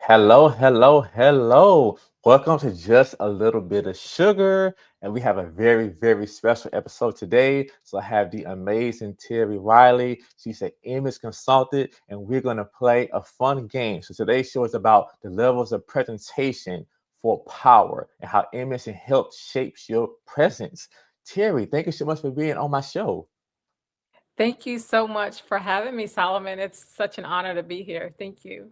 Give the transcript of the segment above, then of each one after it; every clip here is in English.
Hello, hello, hello. Welcome to Just a Little Bit of Sugar. And we have a very, very special episode today. So I have the amazing Teri Riley. She's an image consultant, and we're going to play a fun game. So today's show is about the levels of presentation for power and how image and help shapes your presence. Teri, thank you so much for being on my show. Thank you so much for having me, Solomon. It's such an honor to be here. Thank you.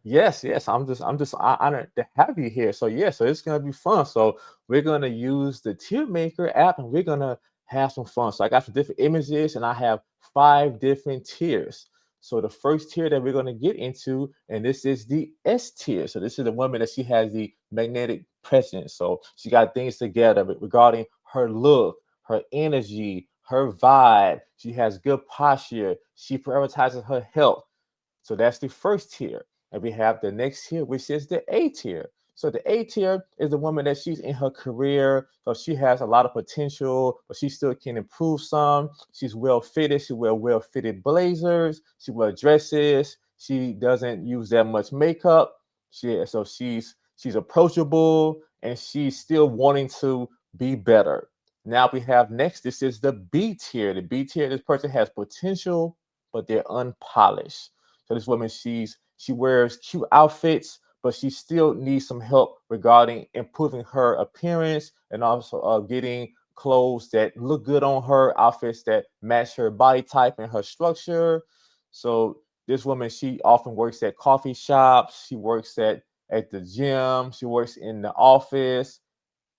Yes, yes. I'm just honored to have you here. So yeah, so it's gonna be fun. So we're gonna use the TierMaker app, and we're gonna have some fun. So I got some different images, and I have five different tiers. So the first tier that we're gonna get into, and this is the S tier. So this is the woman that she has the magnetic presence. So she got things together regarding her look, her energy, her vibe. She has good posture. She prioritizes her health. So that's the first tier. And we have the next tier, which is the A tier. So the A tier is the woman that she's in her career. So she has a lot of potential, but she still can improve some. She's well fitted. She wear well fitted blazers. She wear dresses. She doesn't use that much makeup. So she's approachable and she's still wanting to be better. Now we have next, this is the B tier. The B tier, this person has potential, but they're unpolished. So this woman, she wears cute outfits, but she still needs some help regarding improving her appearance and also getting clothes that look good on her, outfits that match her body type and her structure. So this woman, she often works at coffee shops, she works at the gym, she works in the office.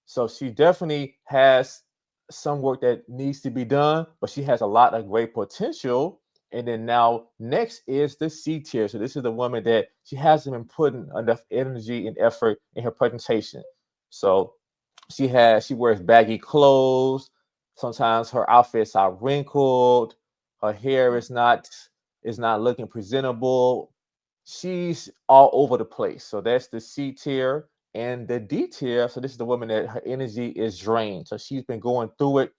So she definitely has some work that needs to be done, but she has a lot of great potential. And then now next is the C tier. So this is the woman that she hasn't been putting enough energy and effort in her presentation. So she wears baggy clothes. Sometimes her outfits are wrinkled. Her hair is not looking presentable. She's all over the place. So that's the C tier and the D tier. So this is the woman that her energy is drained. So she's been going through it.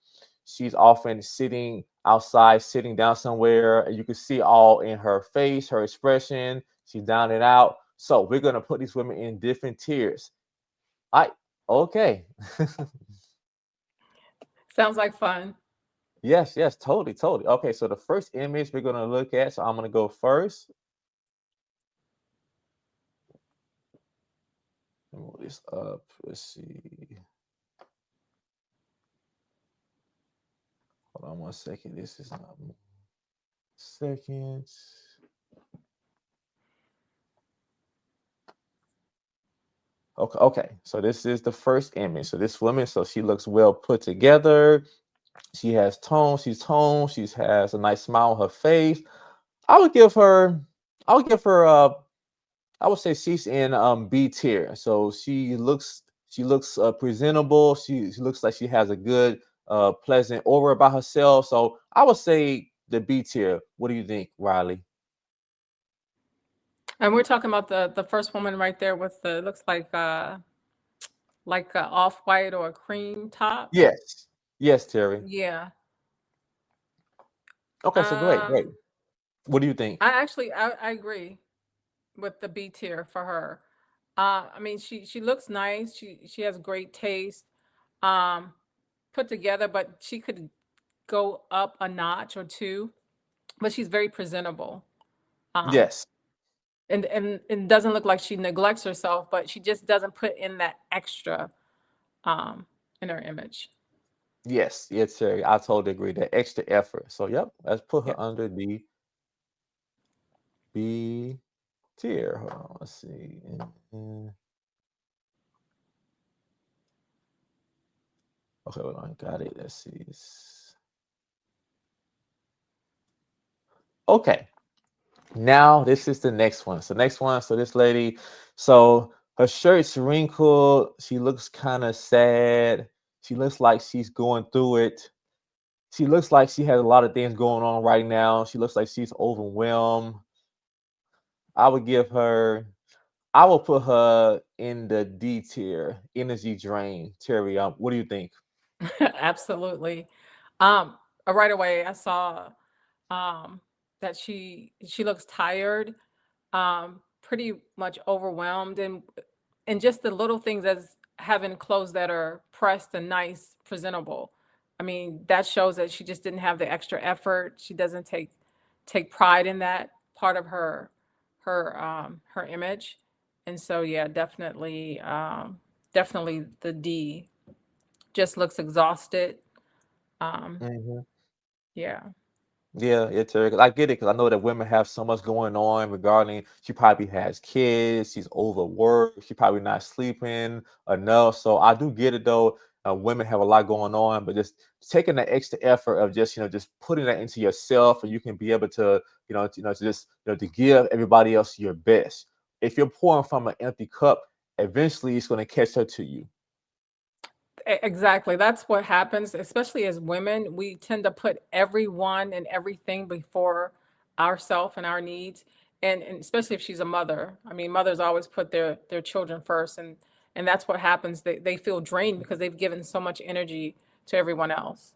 She's often sitting outside, sitting down somewhere, and you can see all in her face, her expression. She's down and out. So we're gonna put these women in different tiers. I okay. Sounds like fun. Yes, yes, totally, totally. Okay, so the first image we're gonna look at. So I'm gonna go first. Let me move this up. Let's see. Hold on 1 second. This is not seconds. Okay, okay. So this is the first image. So this woman, so she looks well put together. She has tone. She's toned. She has a nice smile on her face. I would give her. I would give her. I would say she's in B tier. So she looks presentable. She looks like she has a good pleasant aura about herself. So I would say the B tier. What do you think, Riley? And we're talking about the first woman right there with the looks like a off white or a cream top. Yes. Yes, Terry. Yeah. Okay, so great, great. Um, What do you think? I agree with the B tier for her. I mean she looks nice. She has great taste. Um, Put together, but she could go up a notch or two. But she's very presentable. Um, Yes. and it doesn't look like she neglects herself, but she just doesn't put in that extra um in her image. Yes, yes, Terry. I totally agree. That extra effort. So yep, let's put Yeah. her under the B tier. Hold on, let's see. Okay, hold on, got it. Let's see. Okay. Now this is the next one. So next one. So this lady, so her shirt's wrinkled. She looks kind of sad. She looks like she's going through it. She looks like she has a lot of things going on right now. She looks like she's overwhelmed. I would give her. I will put her in the D tier, energy drain. Terry, what do you think? Absolutely. Um, right away I saw um that she looks tired. Um, pretty much overwhelmed, and just the little things as having clothes that are pressed and nice, presentable. I mean, that shows that she just didn't have the extra effort. She doesn't take pride in that part of her image. And so yeah, definitely the D. Just looks exhausted. Um, Mhm. yeah. Yeah, yeah, Terry. 'Cause I get it, because I know that women have so much going on regarding. She probably has kids. She's overworked. She probably not sleeping enough. So I do get it though. Women have a lot going on, but just taking the extra effort of just just putting that into yourself, and you can be able to to just to give everybody else your best. If you're pouring from an empty cup, eventually it's going to catch up to you. Exactly. That's what happens, especially as women. We tend to put everyone and everything before ourself and our needs. And especially if she's a mother. I mean, mothers always put their children first, and that's what happens. They feel drained because they've given so much energy to everyone else.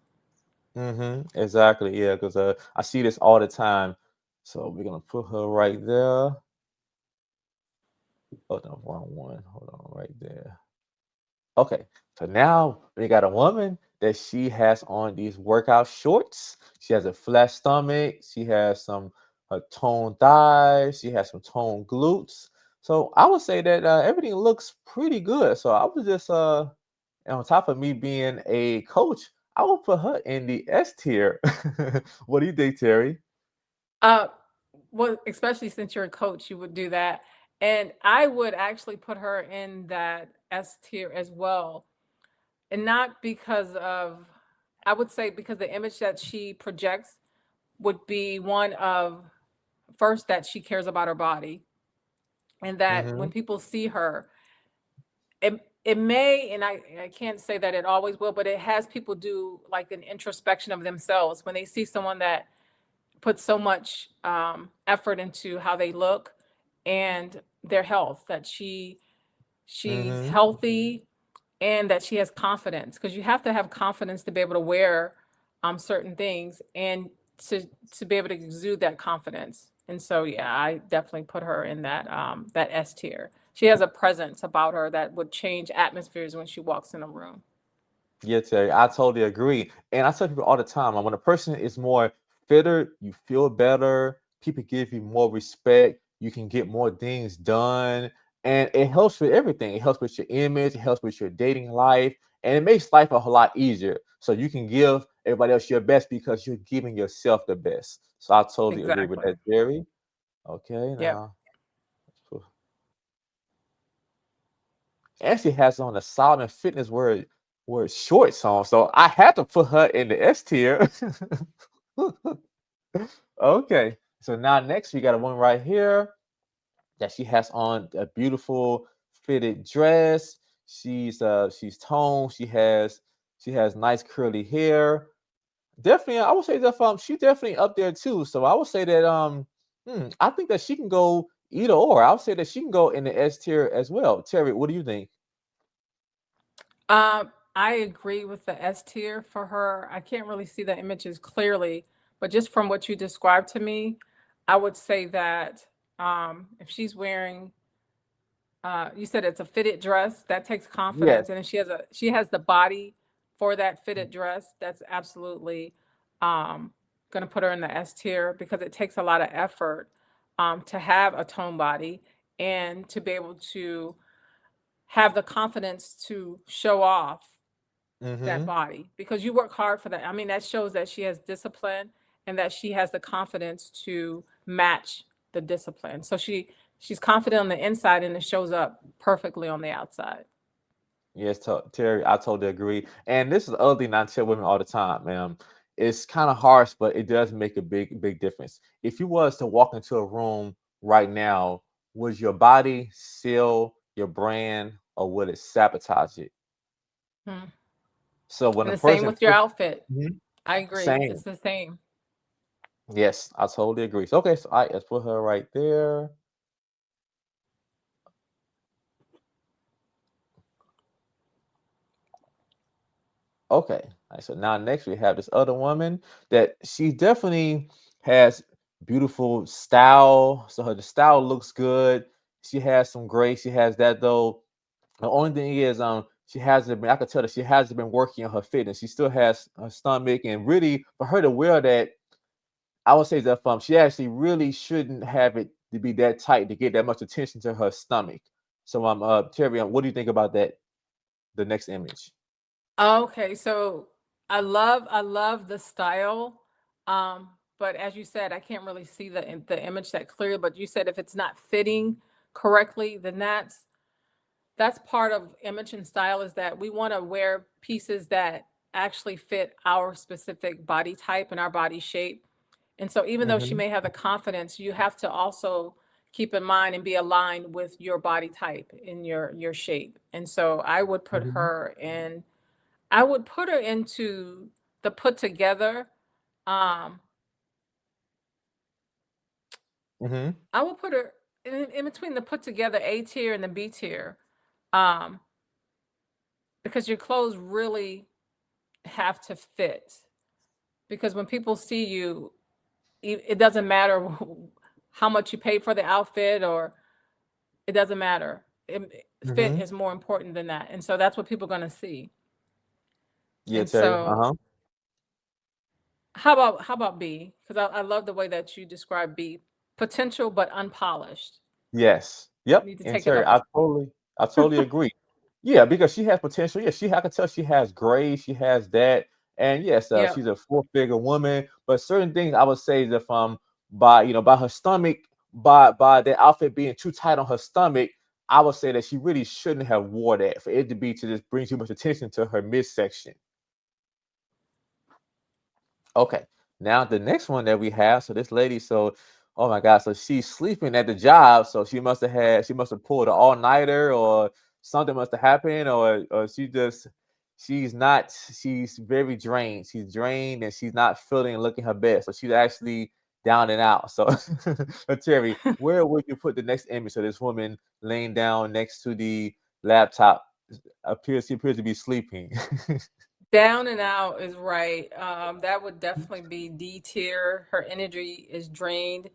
Exactly. Yeah, because I see this all the time. So we're gonna put her right there. Oh no, wrong one. Hold on, right there. Okay, so now we got a woman that she has on these workout shorts. She has a flat stomach. She has some toned thighs. She has some toned glutes. So I would say that everything looks pretty good. So I was just and on top of me being a coach, I would put her in the S tier. What do you think, Terry? Uh, well, especially since you're a coach, you would do that. And I would actually put her in that S tier as well. And not because of, I would say because the image that she projects would be one of, first, that she cares about her body, and that Mm-hmm. when people see her, it may, and I can't say that it always will, but it has people do like an introspection of themselves when they see someone that puts so much effort into how they look and their health, that she's Mm-hmm. healthy, and that she has confidence, because you have to have confidence to be able to wear certain things, and to be able to exude that confidence. And so yeah, I definitely put her in that S tier. She has a presence about her that would change atmospheres when she walks in a room. Yeah, Terry, I totally agree. And I tell people all the time, when a person is more fitter, you feel better, people give you more respect, you can get more things done, and it helps with everything. It helps with your image, it helps with your dating life, and it makes life a whole lot easier. So you can give everybody else your best because you're giving yourself the best. So I totally agree with Exactly. that, Terry. Okay, Yep. now actually has on a Solomon Fitness word shorts on, so I had to put her in the S tier. Okay, so now next we got a one right here that she has on a beautiful fitted dress. She's toned. She has nice curly hair. Definitely, I would say that she definitely up there too. So I would say that I think that she can go either or. I would say that she can go in the S tier as well. Terry, what do you think? I agree with the S tier for her. I can't really see the images clearly, but just from what you described to me, I would say that if she's wearing, you said it's a fitted dress, that takes Yes. confidence, and if she has the body for that fitted dress, that's absolutely going to put her in the S tier, because it takes a lot of effort to have a tone body and to be able to have the confidence to show off that Mm-hmm. body, because you work hard for that. I mean, that shows that she has discipline and that she has the confidence to match the discipline. So she's confident on the inside, and it shows up perfectly on the outside. Yes, Terry, I totally agree. And this is the other thing I tell women all the time, man. It's kind of harsh, but it does make a big difference. If you was to walk into a room right now, would your body seal your brand or would it sabotage it? Hmm. So when And a the same person with your puts outfit. Mhm. I agree. Same. It's the same. Yes, I totally agree. So okay, so let's put her right there. Okay. All right, so now next we have this other woman that she definitely has beautiful style. So her the style looks good. She has some grace. She has that though. The only thing is, she hasn't been. I could tell that she hasn't been working on her fitness. She still has her stomach, and really for her to wear that, I would say that she actually really shouldn't have it to be that tight to get that much attention to her stomach. So, Terry, what do you think about that? The next image. Okay, so I love the style. Um, but as you said, I can't really see the image that clear, but you said if it's not fitting correctly, then that's part of image and style, is that we want to wear pieces that actually fit our specific body type and our body shape. And so even though she Hmm. may have the confidence, you have to also keep in mind and be aligned with your body type and your shape. And so Hmm. I would put her into the put together. Um, Hmm. I would put her in between the put together A tier and the B tier. Um, because your clothes really have to fit. Because when people see you, it doesn't matter how much you paid for the outfit, or it doesn't matter. Fit Hmm. is more important than that. And so that's what people are going to see. Yeah, And Terry. Uh so huh. how about B? Because I love the way that you describe B. Potential but unpolished. Yes. You Yep. need to And take it Terry, up. I totally agree. Yeah, because she has potential. Yeah, I can tell she has grace. She has that, and yes, Yeah. she's a four-figure woman. But certain things I would say that by by her stomach, by the outfit being too tight on her stomach, I would say that she really shouldn't have wore that for it to be to just bring too much attention to her midsection. Okay. Now the next one that we have, so this lady, so oh my God, so she's sleeping at the job. So she must have pulled an all-nighter or something must have happened, or she's very drained. She's drained and she's not feeling and looking her best. So she's actually down and out. So but Terry, where would you put the next image of this woman laying down next to the laptop? She appears to be sleeping. Down and out is right. That would definitely be D tier. Her energy is drained,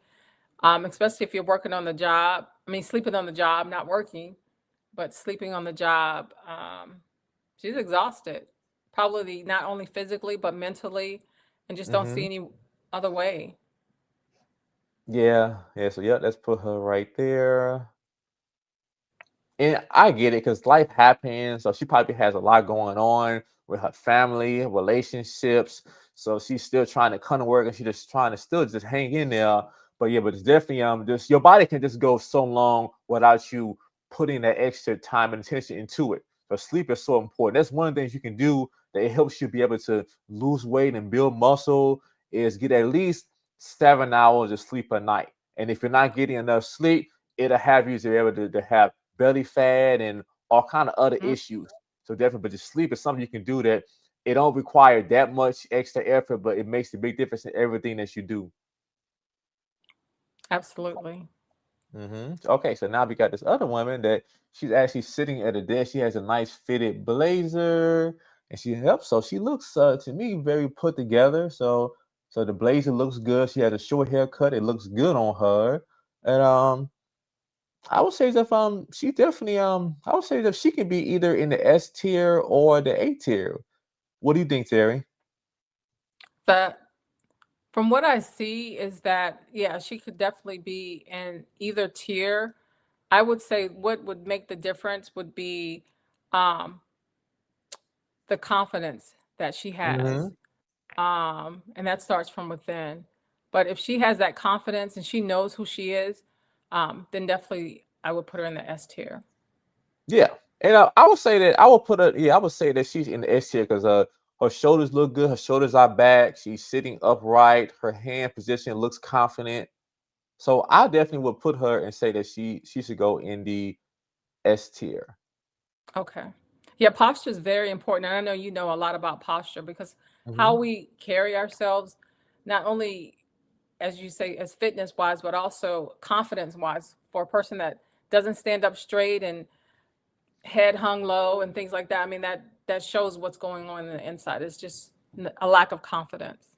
especially if you're working on the job. I mean, sleeping on the job, not working, but sleeping on the job. She's exhausted, probably not only physically, but mentally, and just don't see Hmm. any other way. Yeah, yeah. So yeah, let's put her right there. And I get it because life happens. So she probably has a lot going on with her family, relationships. So she's still trying to come to work and she's just trying to still just hang in there. But yeah, but it's definitely just your body can just go so long without you putting that extra time and attention into it. So sleep is so important. That's one of the things you can do that it helps you be able to lose weight and build muscle is get at least 7 hours of sleep a night. And if you're not getting enough sleep, it'll have you to be able to have belly fat and all kind of other Mm, issues. So definitely, but just sleep is something you can do that it don't require that much extra effort, but it makes a big difference in everything that you do. absolutely. Okay, so now we got this other woman that she's actually sitting at a desk. She has a nice fitted blazer, and she helps. So she looks to me very put together. So the blazer looks good. She has a short haircut. It looks good on her, and I would say that she definitely I would say that she can be either in the S tier or the A tier. What do you think, Terry? That from what I see is that, yeah, she could definitely be in either tier. I would say what would make the difference would be um, the confidence that she has. Hmm. And that starts from within. But if she has that confidence and she knows who she is, then definitely I would put her in the S tier. Yeah, and I would say that I would put her. Yeah, I would say that she's in the S tier because her shoulders look good. Her shoulders are back. She's sitting upright. Her hand position looks confident. So I definitely would put her and say that she should go in the S tier. Okay. Yeah, posture is very important. And I know you know a lot about posture because how Hmm. we carry ourselves, not only as you say, as fitness wise, but also confidence wise for a person that doesn't stand up straight and head hung low and things like that. I mean, that shows what's going on in the inside. It's just a lack of confidence.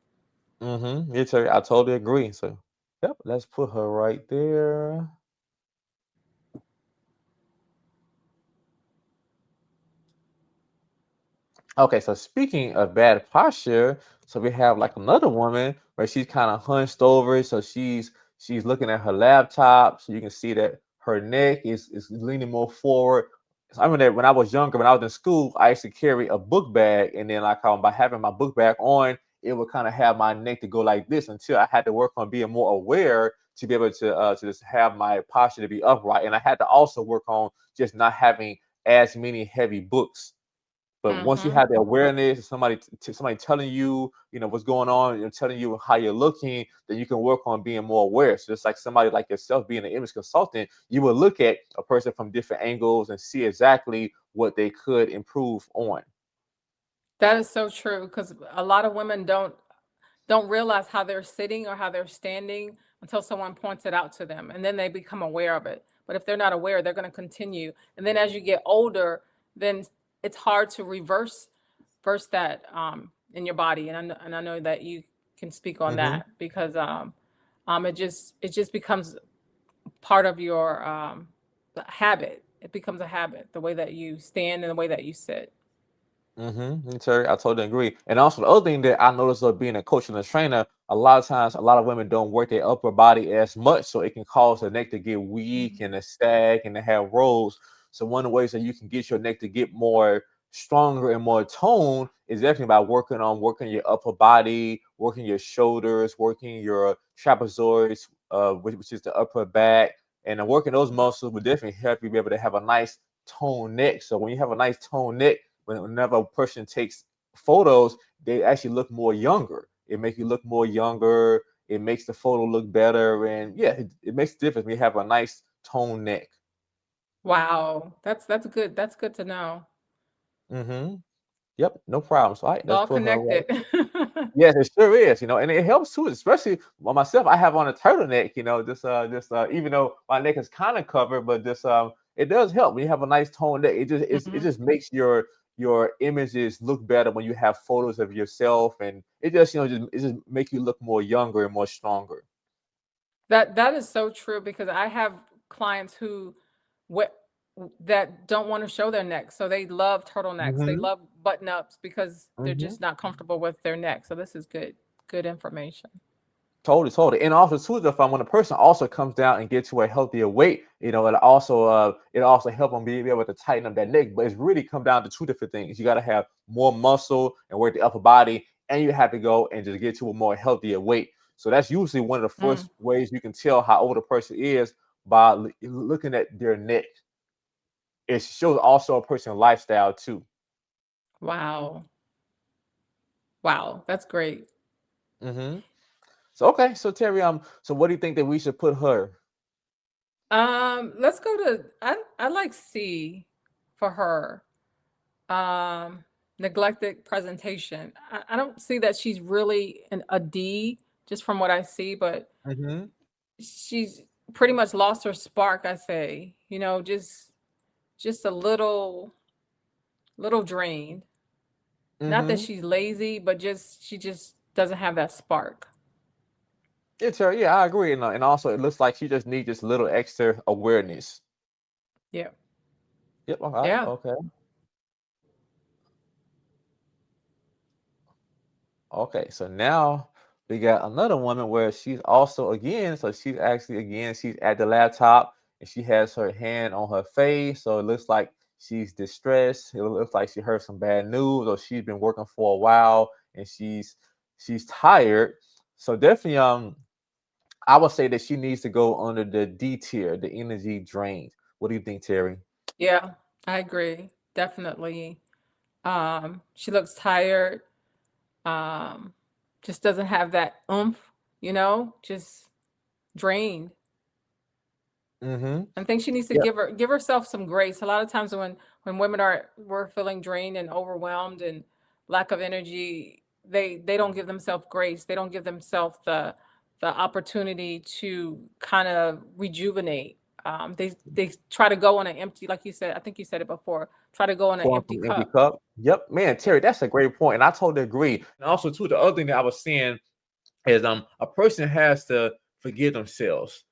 Yeah, Terry, I totally agree. So, yep, let's put her right there. Okay, so speaking of bad posture, so we have like another woman where she's kind of hunched over, so she's looking at her laptop, so you can see that her neck is leaning more forward. So I remember that when I was younger, when I was in school, I used to carry a book bag, and then like by having my book bag on, it would kind of have my neck to go like this until I had to work on being more aware to be able to just have my posture to be upright, and I had to also work on just not having as many heavy books. But once you Mm-hmm. have the awareness, somebody telling you, what's going on, telling you how you're looking, then you can work on being more aware. So just like somebody like yourself being an image consultant, you will look at a person from different angles and see exactly what they could improve on. That is so true because a lot of women don't realize how they're sitting or how they're standing until someone points it out to them, and then they become aware of it. But if they're not aware, they're going to continue. And then as you get older, then it's hard to reverse that in your body. And I know that you can speak on Hmm. that because it just becomes part of your habit. It becomes a habit, the way that you stand and the way that you sit. Terry, I totally agree. And also the other thing that I noticed of being a coach and a trainer, a lot of times a lot of women don't work their upper body as much, so it can cause the neck to get weak Mhm. and to sag and to have rolls. So one of the ways that you can get your neck to get more stronger and more toned is definitely by working your upper body, working your shoulders, working your trapezoids, which is the upper back, and working those muscles will definitely help you be able to have a nice toned neck. So when you have a nice toned neck, whenever a person takes photos, they actually look more younger. It makes you look more younger. It makes the photo look better, and yeah, it makes a difference. We have a nice toned neck. Wow, that's good. That's good to know. Mm-hmm. Yep, no problem. So It's let's all put her right. connected. Yes, it sure is, and it helps too, especially on myself. I have on a turtleneck, just even though my neck is kind of covered, but this it does help when you have a nice toned neck. It Mhm. just makes your images look better when you have photos of yourself, and it just make you look more younger and more stronger. That is so true because I have clients who what that don't want to show their neck. So they love turtlenecks. They Hmm. love button ups because they're Hmm. just not comfortable with their neck. So this is good information. Totally, totally. And also too, the fun when a person also comes down and gets to a healthier weight, it also help them be able to tighten up that neck. But it's really come down to two different things. You got to have more muscle and work the upper body, and you have to go and just get to a more healthier weight. So that's usually one of the Mm, first ways you can tell how old a person is by looking at their neck. It shows also a person's lifestyle too. wow. Wow, that's great. Hmm. So okay, so Terry, so what do you think that we should put her? Let's go to I like C for her. Um, neglected presentation. I don't see that she's really a D just from what I see, but Hmm. she's pretty much lost her spark, I say. Just a little drained. Not that Hmm. she's lazy, but just she just doesn't have that spark. It's her. Yeah, I agree. And also, it looks like she just needs just a little extra awareness. Yeah. Yep. All right. Yeah. Okay. Okay. So now we got another woman where she's also again. So she's actually again. She's at the laptop and she has her hand on her face. So it looks like she's distressed. It looks like she heard some bad news, or she's been working for a while and she's tired. So definitely, I would say that she needs to go under the D tier, the energy drained. What do you think, Terry? Yeah. I agree. Definitely. She looks tired. Um, just doesn't have that oomph, just drained. Mm-hmm. I think she needs to Yep. give herself some grace. A lot of times when women we're feeling drained and overwhelmed and lack of energy, they don't give themselves grace. They don't give themselves the opportunity to kind of rejuvenate. They try to go on an empty, like you said. I think you said it before. Try to go on an Pouring empty from an empty cup. cup. Yep, man, Terry, that's a great point, and I totally agree. And also, too, the other thing that I was saying is, a person has to forgive themselves.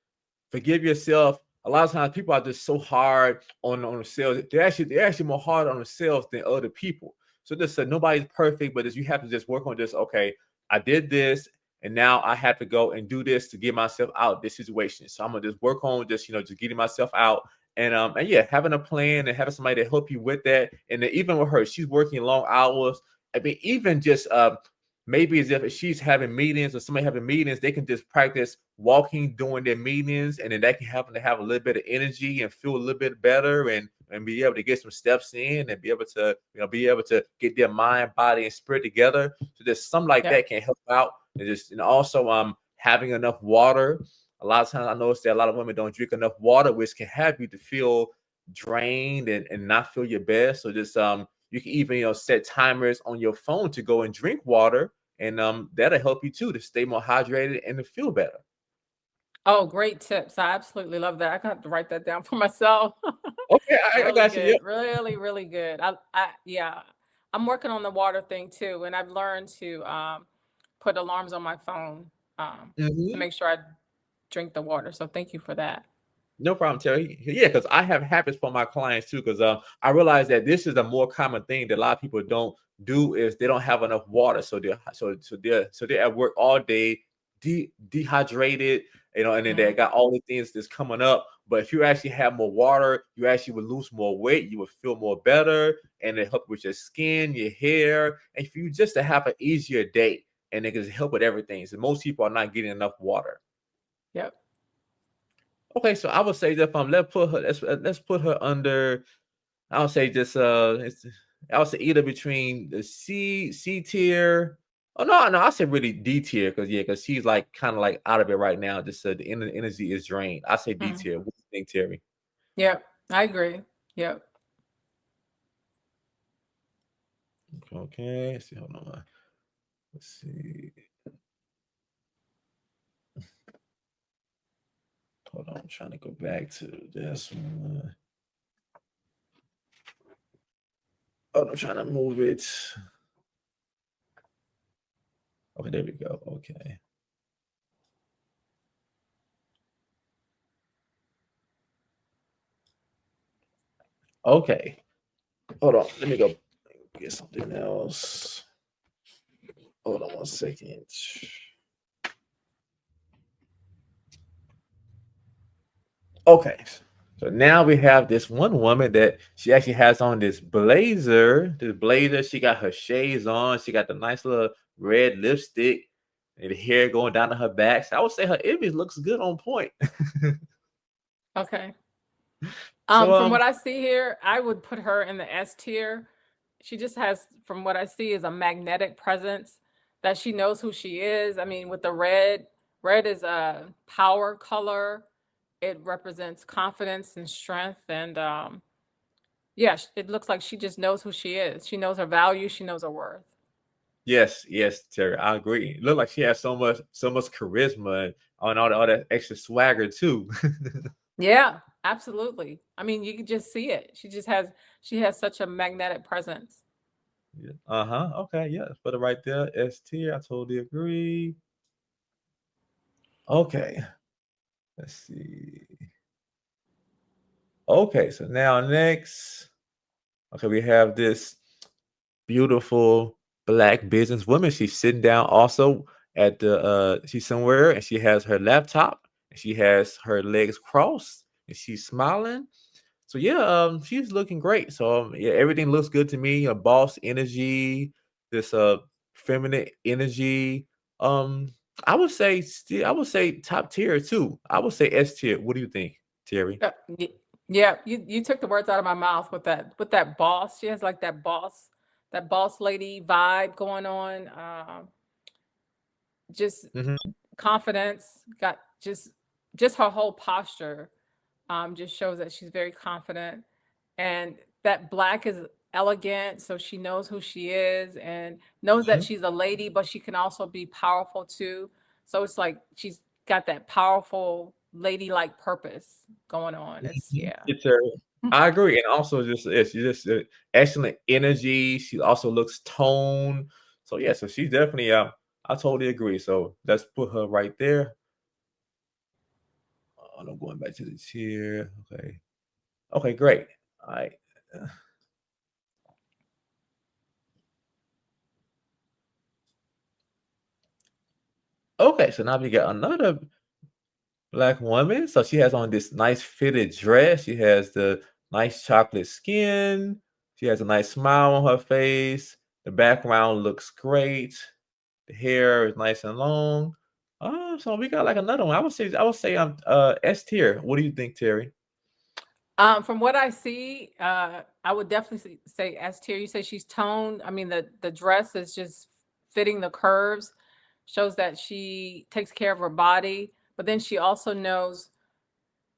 Forgive yourself. A lot of times, people are just so hard on themselves. They're actually more hard on themselves than other people. So just nobody's perfect, but you have to just work on this. Okay, I did this, and now I have to go and do this to get myself out this situation. So I'm gonna just work on just just getting myself out. And yeah, having a plan and having somebody to help you with that. And then even with her, she's working long hours. I mean, even just maybe as if she's having meetings or somebody having meetings, they can just practice walking during their meetings, and then that can help them to have a little bit of energy and feel a little bit better, and be able to get some steps in and be able to get their mind, body, and spirit together. So just something like Yep. that can help out. And just and also having enough water. A lot of times I notice that a lot of women don't drink enough water, which can have you to feel drained and not feel your best. So just you can even set timers on your phone to go and drink water, and that'll help you too to stay more hydrated and to feel better. Oh, great tips. I absolutely love that. I got to write that down for myself. Okay, I Really got you. Yep. good. Really, really good. Yeah. I'm working on the water thing too, and I've learned to put alarms on my phone to Mhm. make sure I drink the water. So thank you for that. No problem, Terry. Yeah, because I have habits for my clients too. Because I realize that this is a more common thing that a lot of people don't do is they don't have enough water, so they're at work all day, dehydrated, and then they Mhm. got all the things that's coming up. But if you actually have more water, you actually would lose more weight. You would feel more better, and it help with your skin, your hair, and for you just to have an easier day, and it can help with everything. So most people are not getting enough water. Yep. Okay, so I would say that let's put her under. I would say just I would say either between the C tier. Oh no, I say really D tier because she's like kind of like out of it right now. Just the energy is drained. I say D Mm. tier. What do you think, Terry? Yep. I agree. Yep. Okay, let's see. Hold on. Let's see. Hold on. I'm trying to go back to this one. Oh, I'm trying to move it. Okay, there we go. Okay. Okay. Hold on. Let me go get something else. Hold on 1 second. Okay. So now we have this one woman that she actually has on this blazer. This blazer, she got her shades on. She got the nice little red lipstick and the hair going down to her back. So I would say her image looks good on point. Okay. So From what I see here, I would put her in the S tier. She just has, from what I see, is a magnetic presence that she knows who she is. I mean, with the red, red is a power color. It represents confidence and strength. And yeah, it looks like she just knows who she is. She knows her value. She knows her worth. yes, yes, Terry, I agree. Look like she has so much charisma and all that extra swagger too. Yeah, absolutely. I mean, you can just see it. She has such a magnetic presence. Yeah. Uh-huh. Okay, yeah, put it right there. S tier. I totally agree. Okay. Let's see. Okay, so now next, okay, we have this beautiful black businesswoman. She's sitting down also at the she's somewhere and she has her laptop and she has her legs crossed and she's smiling. So yeah, she's looking great. So yeah, everything looks good to me. A boss energy, this feminine energy. Um, I would say top tier too. I would say S tier. What do you think, Terry? Yeah, you took the words out of my mouth with that boss. She has like that boss lady vibe going on. Just Hmm. confidence, got just her whole posture just shows that she's very confident. And that black is elegant, so she knows who she is and knows that she's a lady, but she can also be powerful too. So it's like she's got that powerful ladylike purpose going on. It's Mhm. yeah. It's her. I agree, and also she's just excellent energy. She also looks toned. So yeah, so she's definitely. I totally agree. So let's put her right there. I'm going back to the tier. Okay. Okay, great. All right. Okay, so now we got another black woman. So she has on this nice fitted dress. She has the nice chocolate skin. She has a nice smile on her face. The background looks great. The hair is nice and long. So we got like another one. I would say S tier. What do you think, Terry? From what I see, I would definitely say S tier. You say she's toned. I mean, the dress is just fitting the curves, shows that she takes care of her body, but then she also knows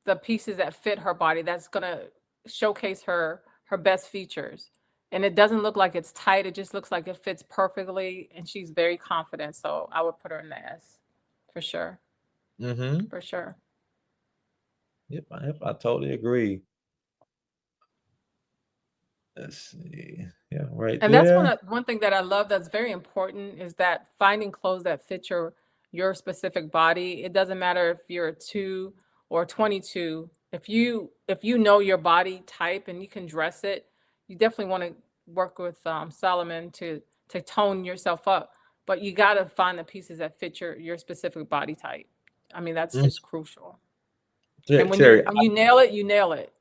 the pieces that fit her body. That's gonna showcase her best features. And it doesn't look like it's tight. It just looks like it fits perfectly, and she's very confident. So I would put her in the S, for sure, Mm-hmm. for sure. Yep, I totally agree. Let's see. Yeah, right And that's there. one thing that I love that's very important is that finding clothes that fit your specific body. It doesn't matter if you're a 2 or 22. If you know your body type and you can dress it, you definitely want to work with Solomon to tone yourself up. But you got to find the pieces that fit your specific body type. I mean, that's Mm. just crucial. Yeah, And when you Terry, when you nail it, you nail it.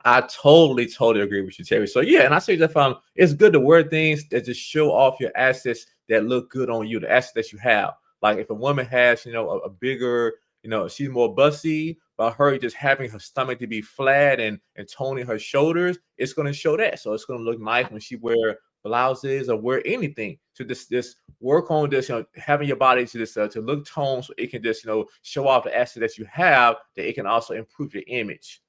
I totally agree with you, Terry. So yeah, and I say that it's good to wear things that just show off your assets that look good on you, the assets that you have. Like if a woman has, a bigger, she's more bussy, but her just having her stomach to be flat and toning her shoulders, it's gonna show that. So it's gonna look nice when she wear blouses or wear anything. So just work on this, having your body to look toned so it can just show off the assets that you have, that it can also improve your image.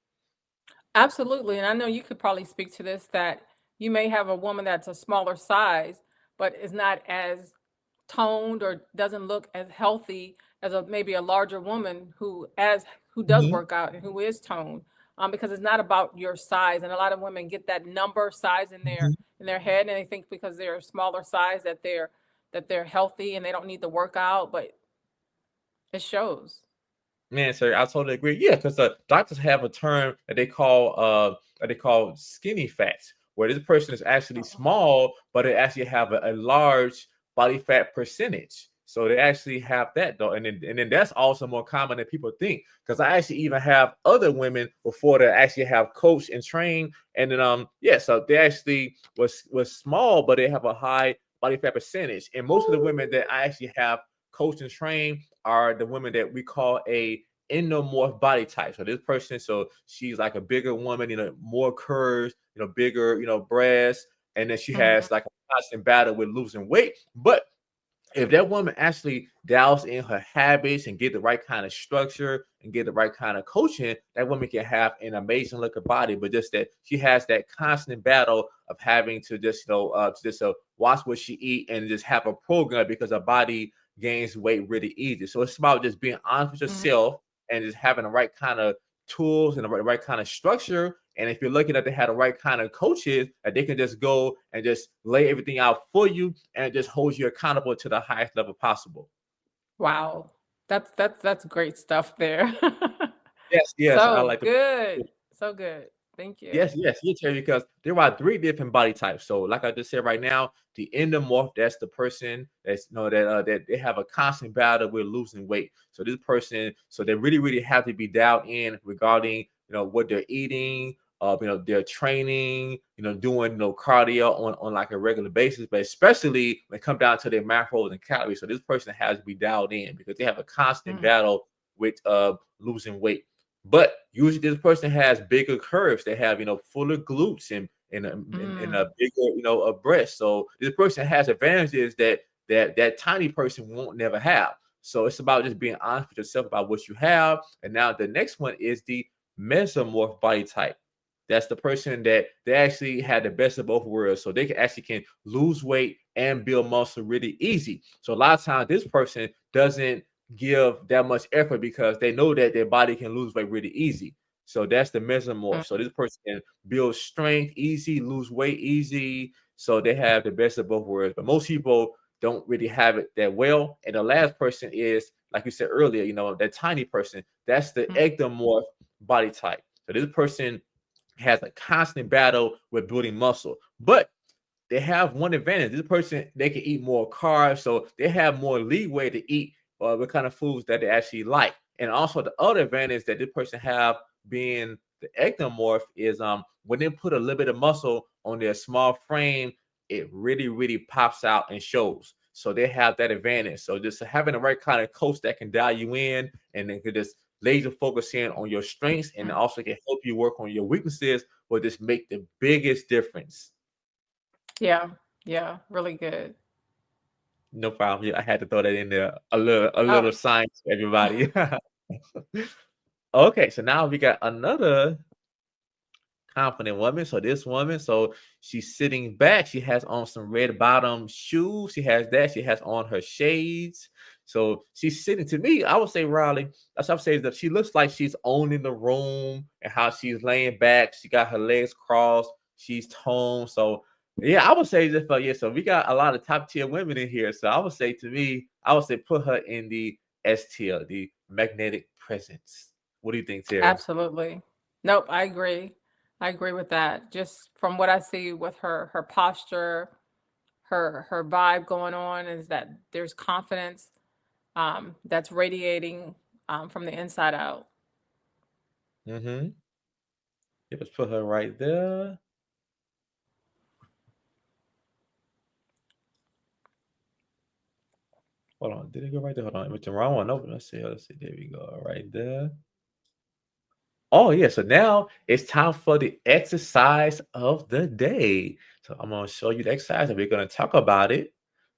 Absolutely. And I know you could probably speak to this that you may have a woman that's a smaller size, but is not as toned or doesn't look as healthy as maybe a larger woman who does Mhm. work out and who is toned. Because it's not about your size. And a lot of women get that number size Mhm. in their head and they think because they're a smaller size that they're healthy and they don't need to work out, but it shows. Man, sir, I totally agree. Yeah, because doctors have a term that they call skinny fats, where this person is actually Oh. small, but they actually have a large body fat percentage. So they actually have that though, and then that's also more common than people think. Because I actually even have other women before that actually have coached and trained, and then yeah, so they actually was small, but they have a high body fat percentage. And most of the women that I actually have coached and trained are the women that we call a endomorph body type. So this person, so she's like a bigger woman, more curves, bigger, breasts, and then she Mhm. has like a constant battle with losing weight. But if that woman actually dials in her habits and get the right kind of structure and get the right kind of coaching, that woman can have an amazing looking body. But just that she has that constant battle of having to just watch what she eat and just have a program because her body gains weight really easy. So it's about just being honest with Mhm. yourself and just having the right kind of tools and the right kind of structure. And if you're looking at they have the right kind of coaches, that they can just go and just lay everything out for you and it just holds you accountable to the highest level possible. Wow. That's great stuff there. Yes, I So like to. good. So good. Thank you. Yes, Terry, because there are three different body types. So, like I just said right now, the endomorph, that's the person that's that they have a constant battle with losing weight. So this person, so they really have to be dialed in regarding what they're eating, their training, doing cardio on like a regular basis, but especially when it comes down to their macros and calories. So this person has to be dialed in because they have a constant Mhm. battle with losing weight. But usually this person has bigger curves. They have, fuller glutes and a Mm. bigger, a breast. So this person has advantages that tiny person won't never have. So it's about just being honest with yourself about what you have. And now the next one is the mesomorph body type. That's the person that they actually had the best of both worlds. So they can lose weight and build muscle really easy. So a lot of times this person doesn't give that much effort because they know that their body can lose weight really easy. So that's the mesomorph. Mm. So this person can build strength easy, lose weight easy. So they have the best of both worlds. But most people don't really have it that well. And the last person is, like you said earlier, that tiny person. That's the Mm. ectomorph body type. So this person has a constant battle with building muscle. But they have one advantage. This person, they can eat more carbs, so they have more leeway to eat what kind of foods that they actually like. And also the other advantage that this person have being the ectomorph is when they put a little bit of muscle on their small frame, it really, really pops out and shows. So they have that advantage. So just having the right kind of coach that can dial you in and then could just laser focus in on your strengths and also can help you work on your weaknesses will just make the biggest difference. Yeah, yeah, really good. No problem. Yeah, I had to throw that in there. A Oh, little science for everybody. Okay, so now we got another confident woman. So this woman, so she's sitting back. She has on some red bottom shoes. She has that. She has on her shades. So she's sitting. To me, I would say Riley. That's what I would say is that she looks like she's owning the room and how she's laying back. She got her legs crossed. She's toned. So yeah, I would say just yeah. So we got a lot of top tier women in here. So I would say to me, I would say put her in the S tier, the magnetic presence. What do you think, Terry? absolutely. Nope, I agree. I agree with that. Just from what I see with her posture, her vibe going on is that there's confidence that's radiating from the inside out. Mm-hmm. Yeah, let's put her right there. Hold on. Did it go right there? Hold on. I went the wrong one. Nope. Let's see. Let's see. There we go. Right there. Oh, yeah. So now it's time for the exercise of the day. So I'm going to show you the exercise and we're going to talk about it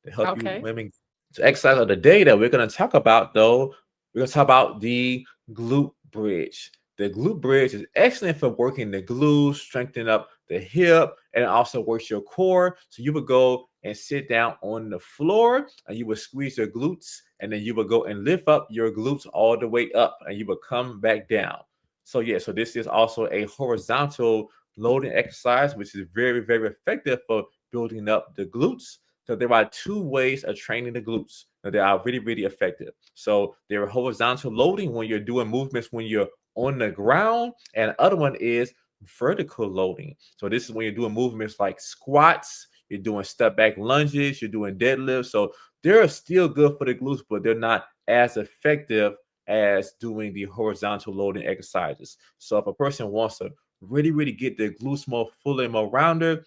to help you Okay. women. So exercise of the day that we're going to talk about, though, we're going to talk about the glute bridge. The glute bridge is excellent for working the glutes, strengthening up the hip, and it also works your core. So you would go and sit down on the floor and you would squeeze your glutes, and then you would go and lift up your glutes all the way up, and you would come back down. So yeah, so this is also a horizontal loading exercise, which is very, very effective for building up the glutes. So there are two ways of training the glutes that are really, really effective. So there are horizontal loading when you're doing movements when you're on the ground, and the other one is vertical loading. So this is when you're doing movements like squats, you're doing step back lunges, you're doing deadlifts. So they're still good for the glutes, but they're not as effective as doing the horizontal loading exercises. So if a person wants to really, really get their glutes more full and more rounded,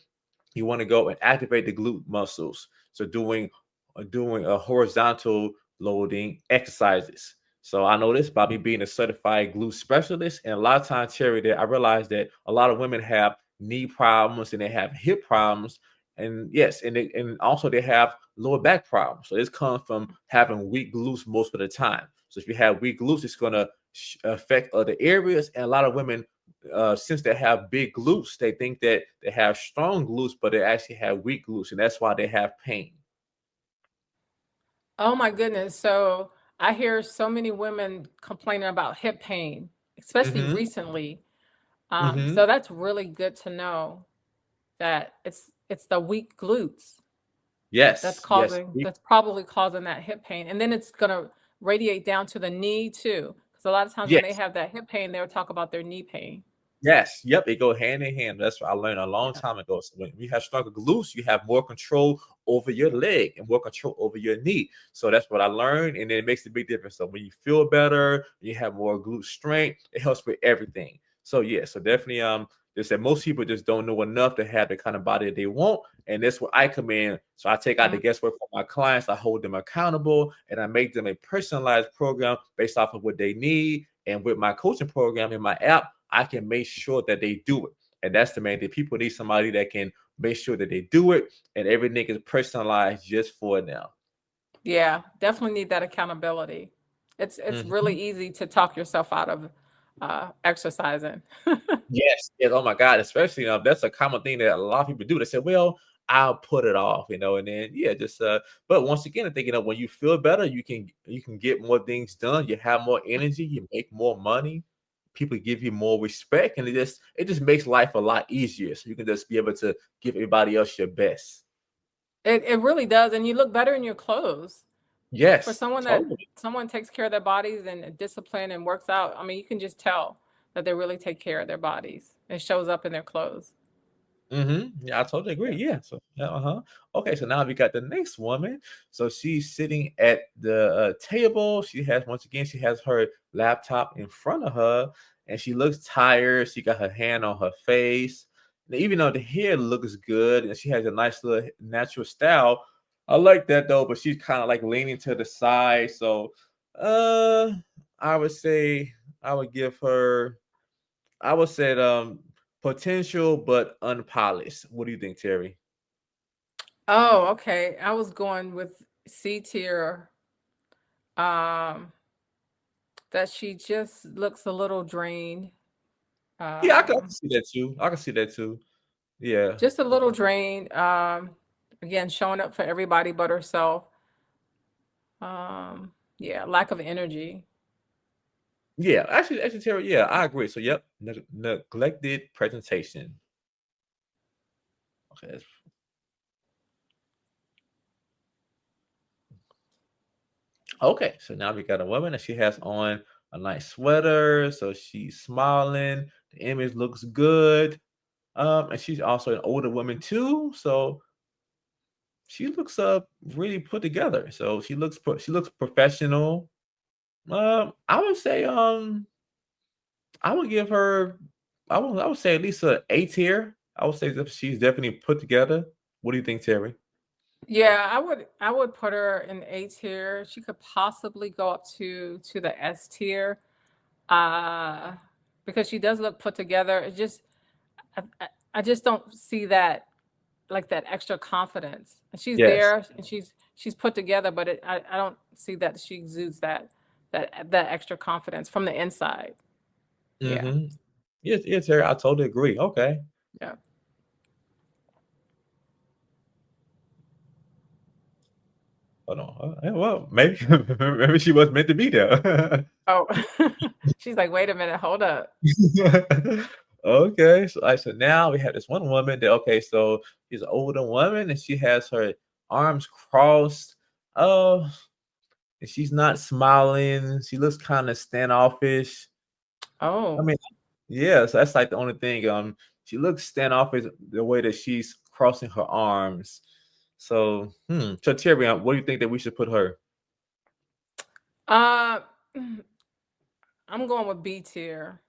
you want to go and activate the glute muscles. So doing a horizontal loading exercises. So I know this by me being a certified glute specialist, and a lot of times, Cherry, that I realize that a lot of women have knee problems and they have hip problems, and yes, and also they have lower back problems. So this comes from having weak glutes most of the time. So if you have weak glutes, it's going to affect other areas, and a lot of women since they have big glutes, they think that they have strong glutes, but they actually have weak glutes, and that's why they have pain. Oh my goodness. So I hear so many women complaining about hip pain, especially Mm-hmm. recently. Mm-hmm. So that's really good to know that it's the weak glutes Yes. Yes. that's probably causing that hip pain. And then it's gonna radiate down to the knee too. Because a lot of times when they Yes. have that hip pain, they'll talk about their knee pain. Yes, yep, they go hand in hand. That's what I learned a long Yeah. time ago. So when you have stronger glutes, you have more control over your leg and more control over your knee. So that's what I learned, and then it makes a big difference. So when you feel better, you have more glute strength, it helps with everything. So yeah, so definitely just that most people just don't know enough to have the kind of body that they want. And that's where I come in. So I take out the Mhm. guesswork from my clients, I hold them accountable, and I make them a personalized program based off of what they need. And with my coaching program in my app, I can make sure that they do it. And that's the main thing. People need somebody that can make sure that they do it, and everything is personalized just for them. Yeah, definitely need that accountability. It's really Mhm. easy to talk yourself out of exercising. Yes, yes. Oh my God, especially that's a common thing that a lot of people do. They say, "Well, I'll put it off," and then yeah, just But once again, I think when you feel better, you can get more things done. You have more energy. You make more money. People give you more respect, and it just makes life a lot easier. So you can just be able to give everybody else your best. It really does, and you look better in your clothes. For Yes, someone that totally. someone takes care of their bodies and discipline and works out, I mean, you can just tell that they really take care of their bodies. It shows up in their clothes. Yeah, I totally agree. Yeah. Yeah. So, yeah, okay. So now we got the next woman. So she's sitting at the table. She has, once again, she has her laptop in front of her, and she looks tired. She got her hand on her face. And even though the hair looks good, and she has a nice little natural style, I like that though. But she's kind of like leaning to the side. So, uh, I would say I would give her. I would say potential but unpolished. What do you think, Terry? Oh, okay. I was going with C tier. Um, that she just looks a little drained. Yeah, I can Um, see that too. I can see that too. Yeah. just a little drained. Again, showing up for everybody but herself. Yeah, lack of energy. Yeah. Actually, Terry, yeah, I agree. So yep, neglected presentation. Okay. Okay. So now we got a woman and she has on a nice sweater. So she's smiling. The image looks good. And she's also an older woman too. So she looks really put together. So she looks professional. I would say I would give her I would say at least a A tier. I would say that she's definitely put together. What do you think, Terry? Yeah, I would put her in A tier. She could possibly go up to the S tier. Uh because she does look put together. It just I just don't see that like that extra confidence. And she's Yes. there and she's put together, but I don't see that she exudes that extra confidence from the inside. Yeah. Mm-hmm. Yes, yes, Terry. I totally agree. Okay. Yeah. Hold on. Well, maybe maybe she was meant to be there. Oh, she's like, wait a minute, hold up. Okay. So now we have this one woman that so she's an older woman and she has her arms crossed. Oh, and she's not smiling. She looks kind of standoffish. I Oh. mean, yeah, so that's like the only thing. She looks standoffish the way that she's crossing her arms. So, So Terry, what do you think that we should put her? Uh, I'm going with B tier.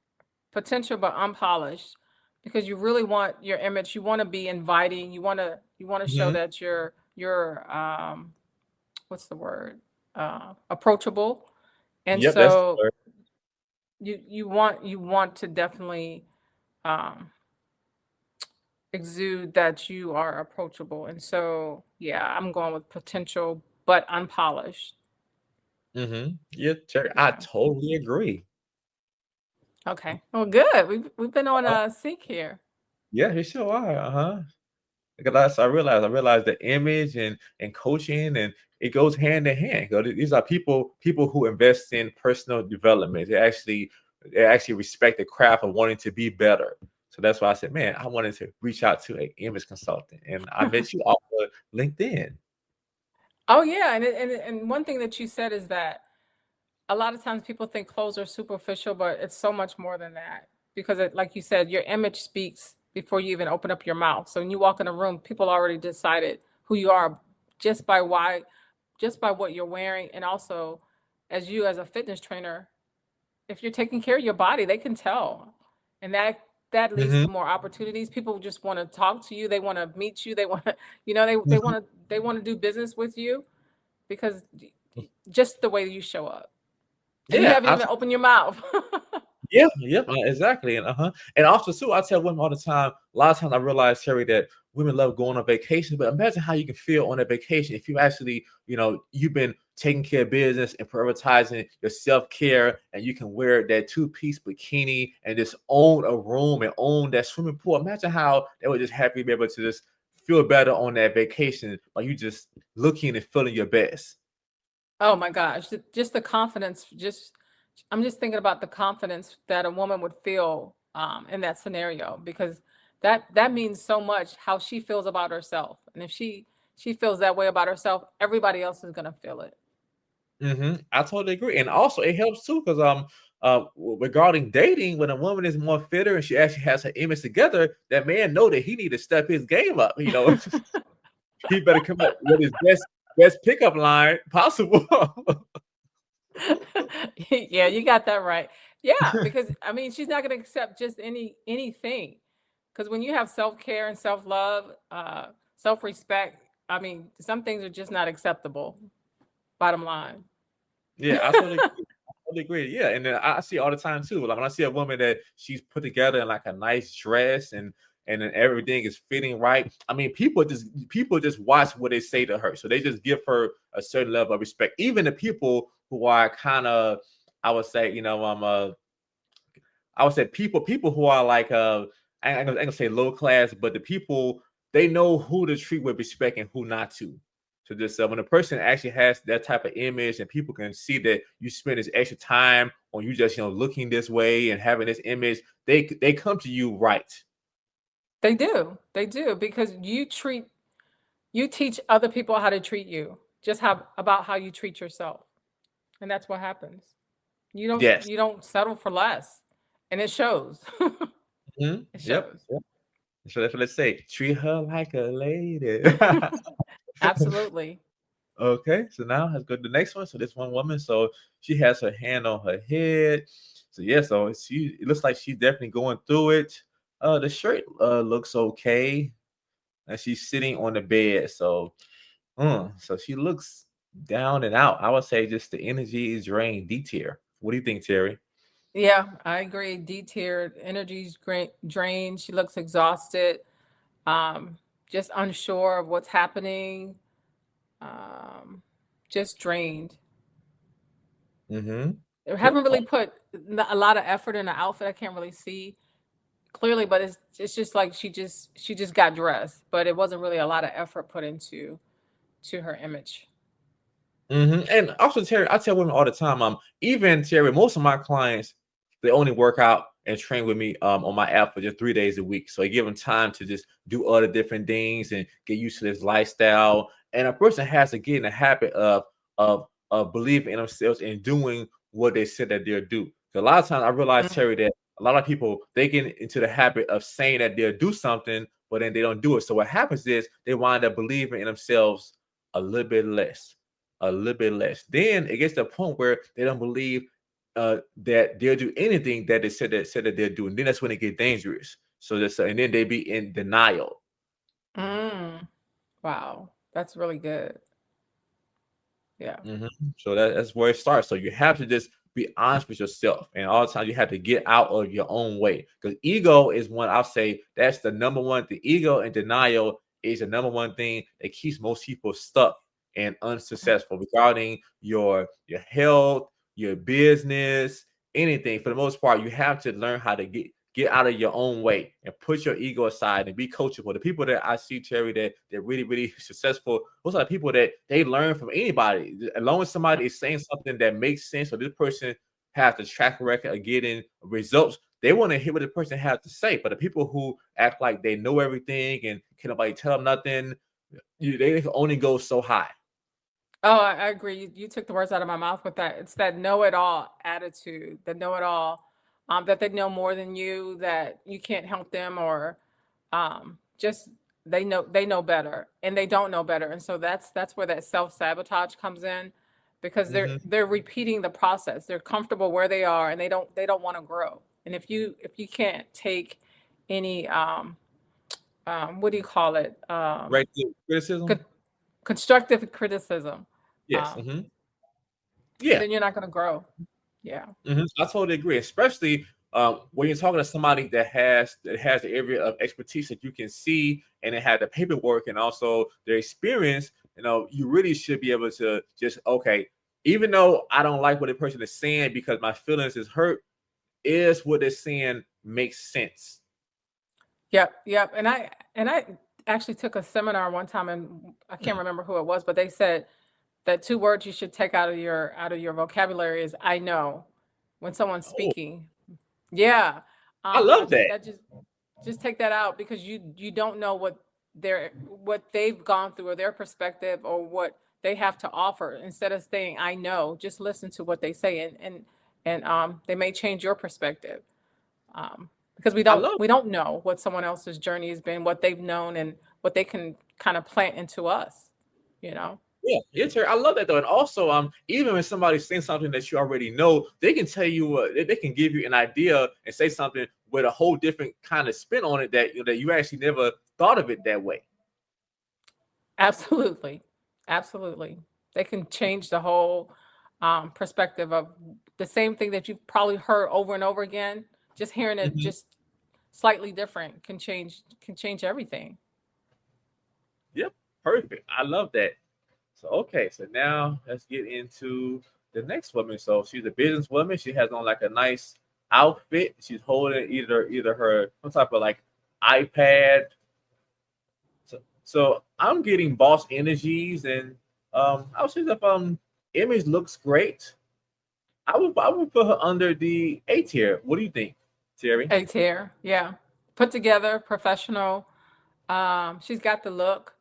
Potential but unpolished. Because you really want your image, you want to be inviting, you want to show Hmm. that you're what's the word? Approachable. And Yep, that's the so word. you want to definitely um exude that you are approachable. And so yeah, I'm going with potential but unpolished. Yeah, Terry, I Yeah. totally agree. Okay. Well, good. We've been on Uh-huh. a sync here. Yeah, you sure are. Because I realized the image and coaching and it goes hand in hand. These are people who invest in personal development. They actually respect the craft of wanting to be better. So that's why I said, man, I wanted to reach out to an image consultant, and I met you off of LinkedIn. Oh yeah, and one thing that you said is that a lot of times people think clothes are superficial, but it's so much more than that. Because like you said, your image speaks before you even open up your mouth. So when you walk in a room, people already decided who you are just by why, just by what you're wearing, and also as you as a fitness trainer, if you're taking care of your body, they can tell, and that leads Hmm. to more opportunities. People just want to talk to you. They want to meet you. They want to, they want to do business with you because just the way you show up. And you Yeah, haven't even opened your mouth. yeah, yep, exactly, and also too, I tell women all the time. A lot of times, I realize, Terry, that women love going on vacation, but imagine how you can feel on a vacation if you actually, you've been taking care of business and prioritizing your self care, and you can wear that two-piece bikini and just own a room and own that swimming pool. Imagine how they would just happy to be able to just feel better on that vacation, like you just looking and feeling your best. Oh my gosh, just the confidence, just I'm just thinking about the confidence that a woman would feel in that scenario because that means so much how she feels about herself. And if she feels that way about herself, everybody else is gonna feel it. I totally agree, and also it helps too because regarding dating, when a woman is more fitter and she actually has her image together, that man know that he need to step his game up. He better come up with his best pickup line possible. Yeah, you got that right. Yeah, because I mean, she's not going to accept just anything. Because when you have self-care and self-love, self-respect, I mean, some things are just not acceptable. Bottom line. Yeah, I totally agree. I totally agree. Yeah, and then I see all the time too. Like when I see a woman that she's put together in like a nice dress and then everything is fitting right. I mean, people just watch what they say to her, so they just give her a certain level of respect. Even the people who are kind of, I would say, I would say people who are like I ain't gonna say low class, but the people they know who to treat with respect and who not to. So just when a person actually has that type of image and people can see that you spend this extra time on you just looking this way and having this image, they come to you right. They do. They do because you teach other people how to treat you, just how about how you treat yourself. And that's what happens. Yes. You don't settle for less. And it shows. It Yep. shows. Yep. So that's what let's say. Treat her like a lady. Absolutely. Okay, so now let's go to the next one. So this one woman, so she has her hand on her head. So yeah, so it looks like she's definitely going through it. The shirt looks okay, and she's sitting on the bed. So she looks down and out. I would say just the energy is drained. D tier. What do you think, Terry? Yeah, I agree. D-tiered, energy's drained. She looks exhausted, um, just unsure of what's happening, um, just drained. Mm-hmm. I Yep. haven't really put a lot of effort in the outfit. I can't really see clearly, but it's just like she just got dressed, but it wasn't really a lot of effort put into to her image. And also, Terry, I tell women all the time, even Terry, most of my clients, they only work out and train with me on my app for just 3 days a week. So I give them time to just do other different things and get used to this lifestyle. And a person has to get in the habit of believing in themselves and doing what they said that they'll do. So a lot of times I realize, Mm. Terry, that a lot of people they get into the habit of saying that they'll do something, but then they don't do it. So what happens is they wind up believing in themselves a little bit less a little bit less. Then it gets to a point where they don't believe that they'll do anything that they said that they'll do, and then that's when it get dangerous. So that's and then they be in denial. Mm. Wow, that's really good. Yeah. Mhm. So that's where it starts. So you have to just be honest with yourself, and all the time you have to get out of your own way. Because ego is one I'll say that's the number one. The ego and denial is the number one thing that keeps most people stuck and unsuccessful regarding your health, your business, anything. For the most part, you have to learn how to get out of your own way and put your ego aside and be coachable. The people that I see, Terry, that they're really, really successful, those are the people that they learn from anybody. As long as somebody is saying something that makes sense, or this person has the track record of getting results, they want to hear what the person has to say. But the people who act like they know everything and can nobody tell them nothing, they can only go so high. Oh, I agree. You took the words out of my mouth with that. It's that know-it-all attitude, the know-it-all, that they know more than you, that you can't help them, or just they know better, and they don't know better, and so that's where that self-sabotage comes in, because Mhm. they're repeating the process. They're comfortable where they are, and they don't want to grow. And if you can't take any what do you call it? Right there. Criticism? Con- constructive criticism. Yes. Um, Yeah. then you're not going to grow. Yeah. I totally agree, especially when you're talking to somebody that has the area of expertise that you can see, and they have the paperwork and also their experience. You really should be able to just okay, even though I don't like what the person is saying because my feelings is hurt, is what they're saying makes sense. Yep. Yep. And I actually took a seminar one time, and I can't Hmm. remember who it was, but they said that two words you should take out of your vocabulary is "I know" when someone's Oh, speaking. Yeah. I I love just that. that just take that out, because you don't know what they've gone through, or their perspective, or what they have to offer. Instead of saying "I know," just listen to what they say, and and they may change your perspective, because I love we don't know what someone else's journey has been, what they've known, and what they can kind of plant into us, you know. Yeah, yeah, Terry, I love that though. And also, even when somebody's saying something that you already know, they can tell you they can give you an idea and say something with a whole different kind of spin on it that that you actually never thought of it that way. Absolutely, absolutely. They can change the whole perspective of the same thing that you've probably heard over and over again. Just hearing it Hmm. just slightly different can change everything. Yep, perfect. I love that. So okay, so now let's get into the next woman. So she's a businesswoman. She has on like a nice outfit. She's holding either her some type of like iPad. So I'm getting boss energies, and I would say that image looks great. I would put her under the A tier. What do you think, Terry? A tier, yeah, put together, professional. She's got the look.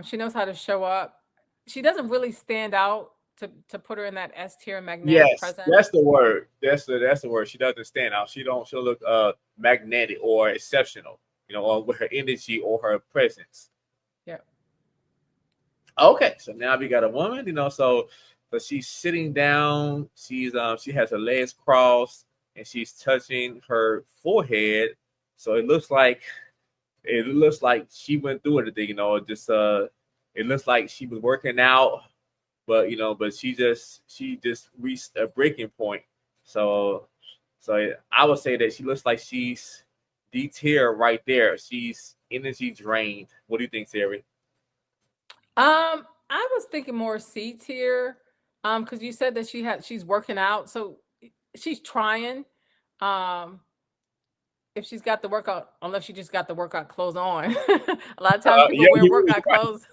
She knows how to show up. She doesn't really stand out to put her in that S tier magnetic Yes, presence. that's the word. That's the word. She doesn't stand out. She'll look magnetic or exceptional, or with her energy or her presence. Yeah. Okay, so now we got a woman, so she's sitting down. She has her legs crossed and she's touching her forehead. So it looks like she went through everything, just it looks like she was working out, but she just reached a breaking point. So I would say that she looks like she's detailed right there. She's energy drained. What do you think, Terry? I was thinking more C tier, because you said that she's working out, so she's trying. Um, if she's got the workout, unless she just got the workout clothes on. A lot of times Yeah, people wear you're workout right. clothes.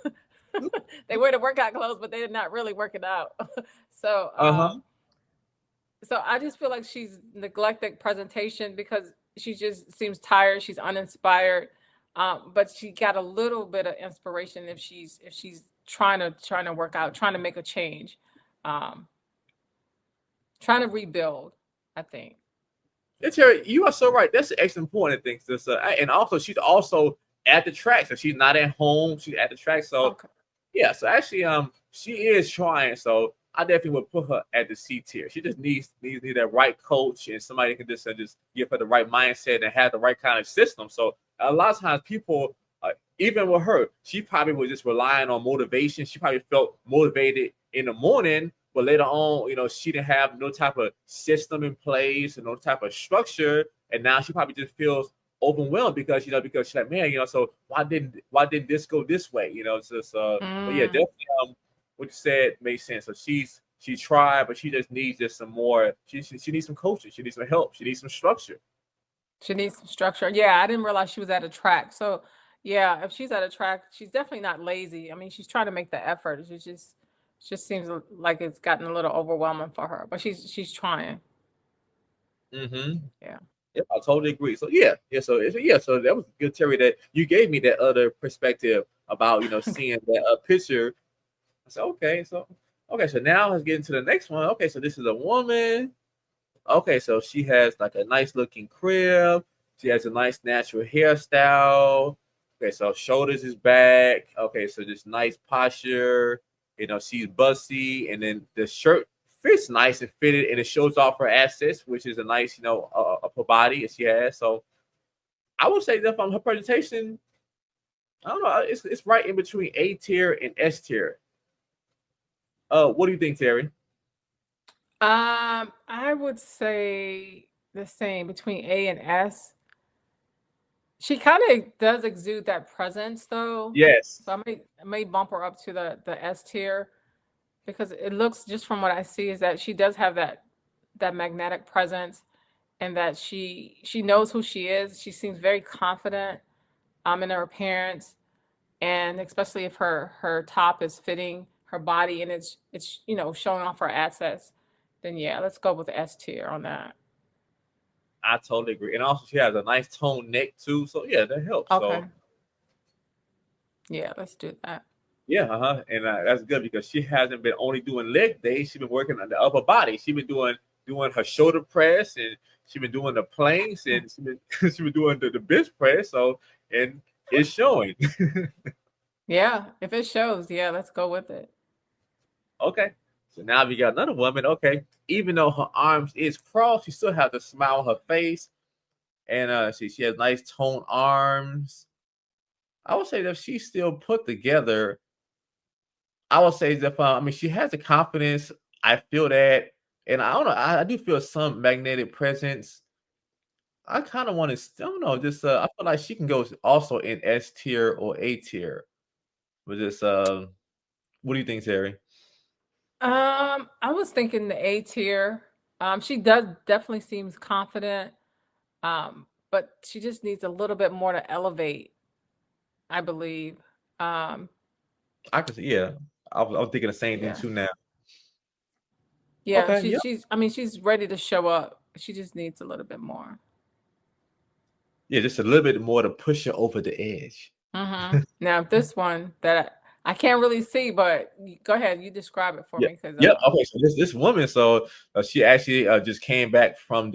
They wear the workout clothes, but they're not really working out. So, Uh-huh. so I just feel like she's neglected presentation because she just seems tired. She's uninspired. But she got a little bit of inspiration if she's trying to work out, trying to make a change, um, trying to rebuild. I think. Yeah, Terry, you are so right. That's an excellent point. I think, sister. And also, she's also at the track, so she's not at home. She's at the track, so Okay. yeah. So actually, she is trying. So I definitely would put her at the C tier. She just needs that right coach and somebody that can just give her the right mindset and have the right kind of system. So a lot of times, people, even with her, she probably was just relying on motivation. She probably felt motivated in the morning, but later on, she didn't have no type of system in place and no type of structure, and now she probably just feels overwhelmed because she's like, man, so why didn't this go this way? It's just but yeah, Mm. definitely what you said makes sense. So she tried, but she just needs just some more. She needs some coaching. She needs some help. She needs some structure. She needs some structure. Yeah, I didn't realize she was at a track. So, yeah, if she's at a track, she's definitely not lazy. I mean, she's trying to make the effort. It just seems like it's gotten a little overwhelming for her, but she's trying. Mm-hmm. Yeah. Yep, I totally agree. So yeah, so that was good, Terry. That you gave me that other perspective about seeing that picture. I said okay, so now let's get into the next one. Okay, so this is a woman. Okay, so she has like a nice looking crib. She has a nice natural hairstyle. Okay, so shoulders is back. Okay, so this nice posture. She's busty, and then the shirt fits nice and fitted, and it shows off her assets, which is a nice, upper body that she has. So I would say that from her presentation, I don't know, it's right in between A tier and S tier. What do you think, Terry? I would say the same between A and S. She kind of does exude that presence though. Yes, So I may bump her up to the S tier because it looks just from what I see is that she does have that magnetic presence and that she knows who she is. She seems very confident in her appearance, and especially if her top is fitting her body and it's showing off her assets, then yeah, let's go with the S tier on that. I totally agree. And also, she has a nice toned neck too. So yeah, that helps. Okay. So Yeah, let's do that. yeah, and that's good because she hasn't been only doing leg days. She's been working on the upper body. She's been doing doing her shoulder press, and she been doing the planks, and she been she been doing the bench press. So and it's showing. Yeah, if it shows, yeah, let's go with it. Okay. So now we got another woman. Okay. Even though her arms is crossed, she still has a smile on her face. And she has nice toned arms. I would say that she's still put together. I would say that I mean she has the confidence. I feel that. And I don't know, I do feel some magnetic presence. I kind of want to, I don't know, just I feel like she can go also in S tier or A tier. But just what do you think, Terry? I was thinking the A tier. She does definitely seems confident. But she just needs a little bit more to elevate, I believe. Um, I could see, yeah. I was thinking the same thing yeah. too now. Yeah, Okay, yeah. she's I mean, she's ready to show up. She just needs a little bit more. Yeah, just a little bit more to push her over the edge. Now, this one that I can't really see, but go ahead, you describe it for Yeah. me because Yep. Okay. So this woman, so she actually just came back from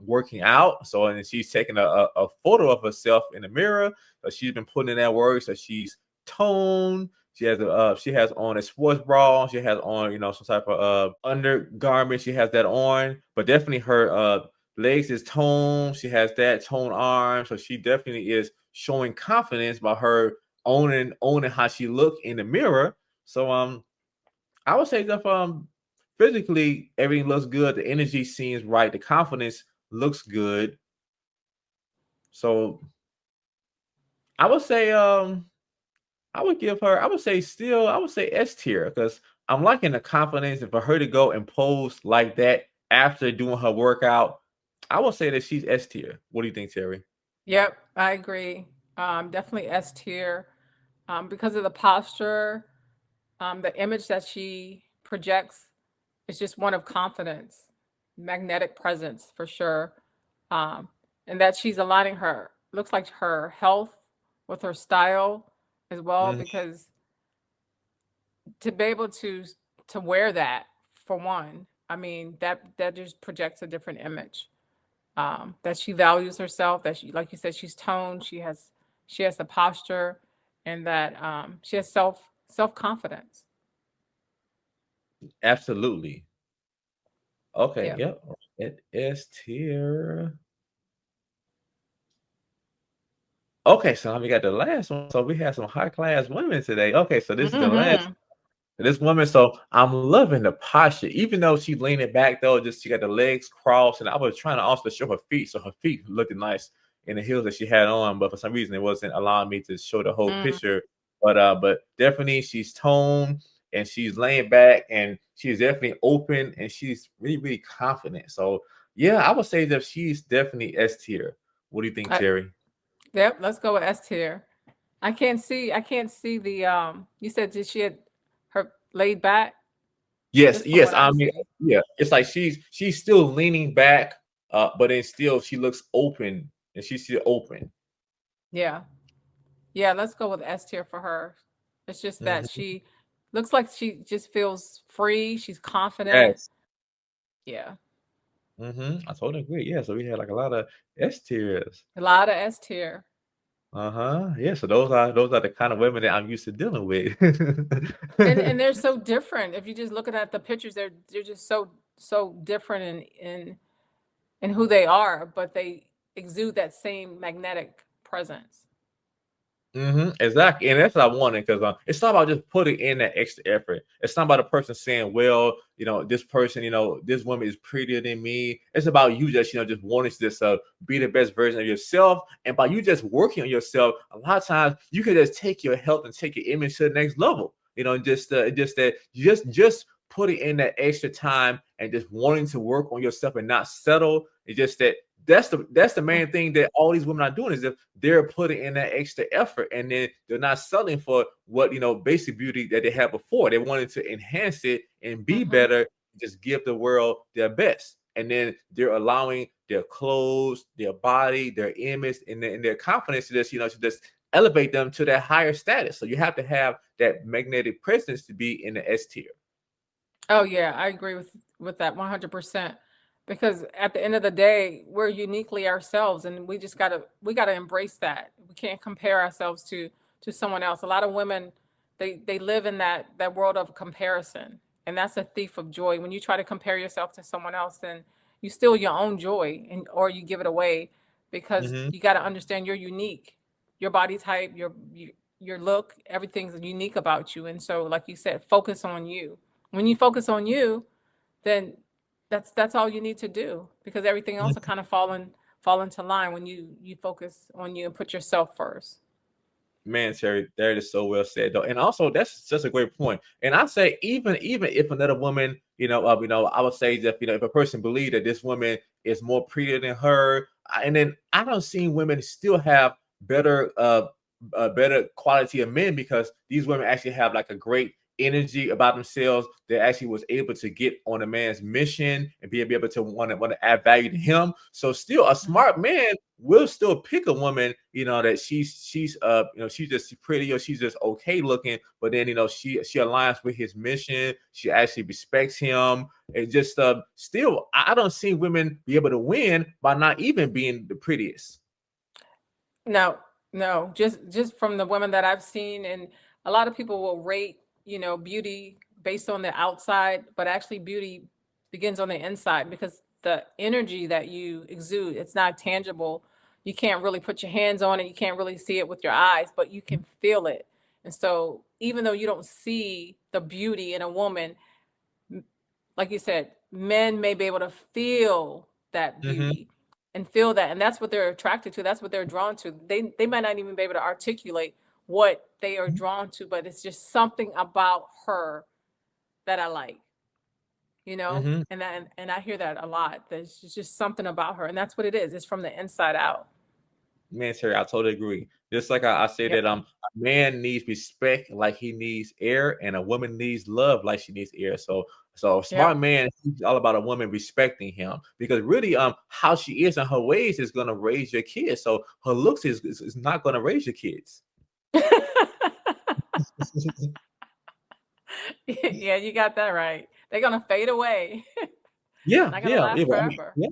working out. So and she's taking a photo of herself in the mirror. She's been putting in that work. So she's toned. She has on a sports bra. She has on some type of undergarment. She has that on, but definitely her legs is toned. She has that toned arm. So she definitely is showing confidence by her owning how she look in the mirror. So I would say that physically everything looks good, the energy seems right, the confidence looks good. So I would say I would say still I would say S tier because I'm liking the confidence and for her to go and pose like that after doing her workout. I would say that she's S tier. What do you think, Terry? Yep, I agree. Definitely S tier. Because of the posture, the image that she projects is just one of confidence, magnetic presence for sure. Um, and that she's aligning her looks like her health with her style as well, Mhm. because to be able to wear that for one, I mean that just projects a different image. That she values herself, that she, like you said, she's toned, she has the posture, and that she has self confidence. Absolutely. Okay, Yeah. yep. It is tier. Okay, so now we got the last one. So we have some high class women today. Okay, so this is the last. Hmm. This woman, so I'm loving the posture, even though she's leaning back though, just she got the legs crossed, and I was trying to also show her feet, so her feet looked nice in the heels that she had on, but for some reason it wasn't allowing me to show the whole Mm. picture. But definitely she's toned and she's laying back and she's definitely open and she's really, really confident. So yeah, I would say that she's definitely S tier. What do you think, I, Terry? yep. Let's go with S tier. I can't see the. You said did she had her laid back? Yes, Just from yes. what I I mean, see. yeah. It's like she's still leaning back, but then still she looks open and she's still open. Yeah. Yeah. Let's go with S tier for her. It's just that Mhm. she looks like she just feels free. She's confident. Yes. Yeah. I totally agree. Yeah. So we had like a lot of S tiers. A lot of S tier. Yeah. So those are the kind of women that I'm used to dealing with. And they're so different. If you just looking at the pictures, they're just so different in who they are, but they exude that same magnetic presence. Exactly, and that's what I wanted because it's not about just putting in that extra effort. It's not about a person saying, "Well, this person, this woman is prettier than me." It's about you just, just wanting to just be the best version of yourself, and by you just working on yourself, a lot of times you can just take your health and take your image to the next level. Just that you just putting in that extra time and just wanting to work on yourself and not settle. It's just that that's the main thing that all these women are doing is if they're putting in that extra effort and then they're not selling for what basic beauty that they had before. They wanted to enhance it and be Hmm. better, just give the world their best. And then they're allowing their clothes, their body, their image, and their confidence to just elevate them to that higher status. So you have to have that magnetic presence to be in the S tier. Oh yeah, I agree with that 100%. because at the end of the day, we're uniquely ourselves, and we gotta embrace that. We can't compare ourselves to someone else. A lot of women, they live in that world of comparison, and that's a thief of joy. When you try to compare yourself to someone else, then you steal your own joy, and or you give it away, because Hmm. you got to understand you're unique. Your body type, your look, everything's unique about you. And so, like you said, focus on you. When you focus on you, then that's all you need to do, because everything else will kind of fall into line when you focus on you and put yourself first. Man, Terry, that is so well said, though, and also that's such a great point. And I say, even if another woman, I would say that if a person believes that this woman is more prettier than her, and then I don't see women still have better, better quality of men, because these women actually have like a great energy about themselves that actually was able to get on a man's mission and be able to want to add value to him. So still a Mhm. smart man will still pick a woman, that she's just pretty, or she's just okay looking, but then she aligns with his mission. She actually respects him. And just still, I don't see women be able to win by not even being the prettiest. No, no, just from the women that I've seen, and a lot of people will rate, beauty based on the outside, but actually beauty begins on the inside, because the energy that you exude, it's not tangible. You can't really put your hands on it, you can't really see it with your eyes, but you can feel it. And so, even though you don't see the beauty in a woman, like you said, men may be able to feel that Hmm. beauty and feel that, and that's what they're attracted to. That's what they're drawn to. They might not even be able to articulate what they are drawn to, but it's just something about her that I like, Hmm. and I hear that a lot. There's just something about her, and that's what it is. It's from the inside out. Man, Terry, I totally agree. Just like I say Yep. that a man needs respect like he needs air, and a woman needs love like she needs air. So a smart Yep. man, he's all about a woman respecting him, because really how she is and her ways is gonna raise your kids. So her looks is not gonna raise your kids. Yeah, you got that right. They're gonna fade away. Yeah, Not gonna yeah, yeah. last But I mean, forever. yeah.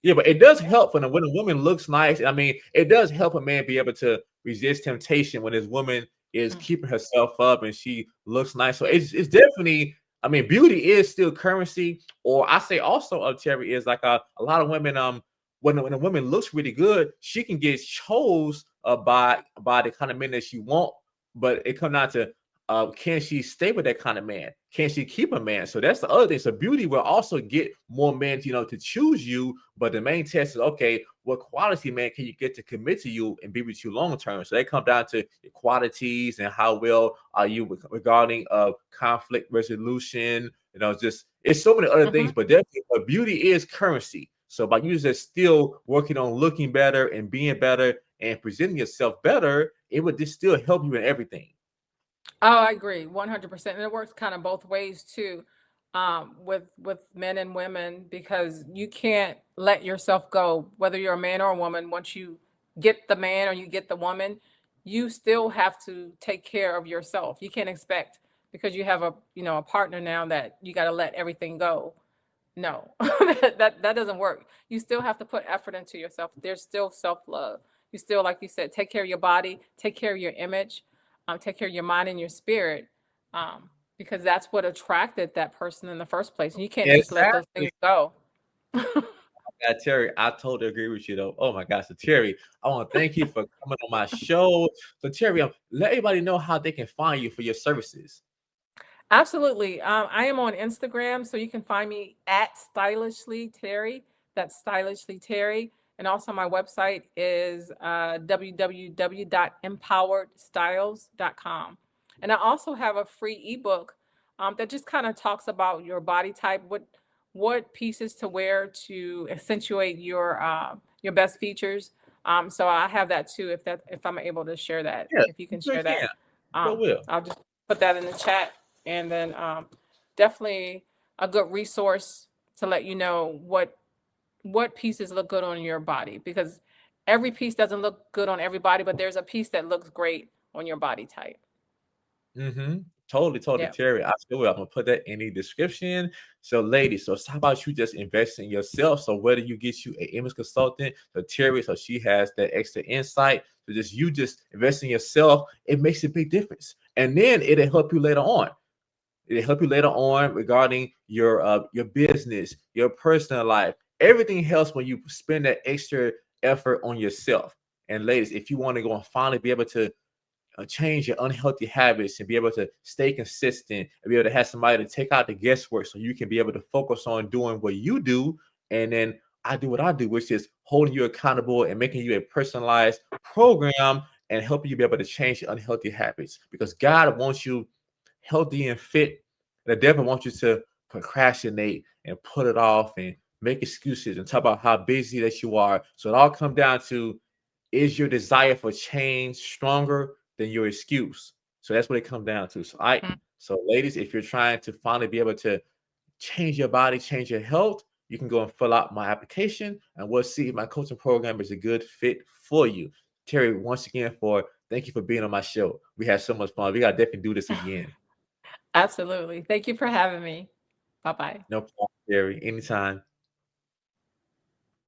Yeah, but it does Yeah. help when a woman looks nice. I mean, it does help a man be able to resist temptation when his woman is Mm. keeping herself up and she looks nice. So it's definitely. I mean, beauty is still currency. Or I say also, Terry, is like a lot of women. When a woman looks really good, she can get chose by the kind of men that she want. But it comes down to can she stay with that kind of man? Can she keep a man? So that's the other thing. So beauty will also get more men, to choose you. But the main test is, okay, what quality man can you get to commit to you and be with you long term? So they come down to your qualities and how well are you regarding conflict resolution. Just it's so many other things, Mhm. but definitely, beauty is currency. So by you just still working on looking better and being better and presenting yourself better, it would just still help you in everything. Oh, I agree, 100%. And it works kind of both ways too, with men and women, because you can't let yourself go, whether you're a man or a woman. Once you get the man or you get the woman, you still have to take care of yourself. You can't expect, because you have a partner now, that you got to let everything go. No, that doesn't work. You still have to put effort into yourself. There's still self-love. You still, like you said, take care of your body, take care of your image, take care of your mind and your spirit, because that's what attracted that person in the first place. And you can't just let those Exactly. things go. Yeah, Terry, I totally agree with you though. Oh my gosh. So Terry, I want to thank you for coming on my show. So Terry, let everybody know how they can find you for your services. Absolutely. I am on Instagram, so you can find me at Stylishly Terry. That's Stylishly Terry. And also, my website is www.empoweredstyles.com. And I also have a free ebook that just kind of talks about your body type, what pieces to wear to accentuate your best features. So I have that too. If I'm able to share that, Yeah, if you you can sure share that, can. Sure will. I'll just put that in the chat. And then definitely a good resource to let you know what pieces look good on your body, because every piece doesn't look good on everybody, but there's a piece that looks great on your body type. Mm-hmm. Totally, totally, Yeah. Terry. I sure will. I'm gonna put that in the description. So, ladies, so it's how about you just invest in yourself? So, whether you get you an image consultant, so Terry, so she has that extra insight. So, just you just invest in yourself, it makes a big difference, and then it'll help you later on. It'll help you later on regarding your business, your personal life. Everything helps when you spend that extra effort on yourself. And ladies, if you want to go and finally be able to change your unhealthy habits and be able to stay consistent and be able to have somebody to take out the guesswork so you can be able to focus on doing what you do. And then I do what I do, which is holding you accountable and making you a personalized program and helping you be able to change your unhealthy habits because God wants you healthy and fit. The devil wants you to procrastinate and put it off and make excuses and talk about how busy that you are. So it all comes down to, is your desire for change stronger than your excuse? So that's what it comes down to. So ladies, if you're trying to finally be able to change your body, change your health, you can go and fill out my application and we'll see if my coaching program is a good fit for you. Terry, once again, for thank you for being on my show. We had so much fun. We gotta definitely do this again. Absolutely. Thank you for having me. Bye bye. No problem, Terry. Anytime.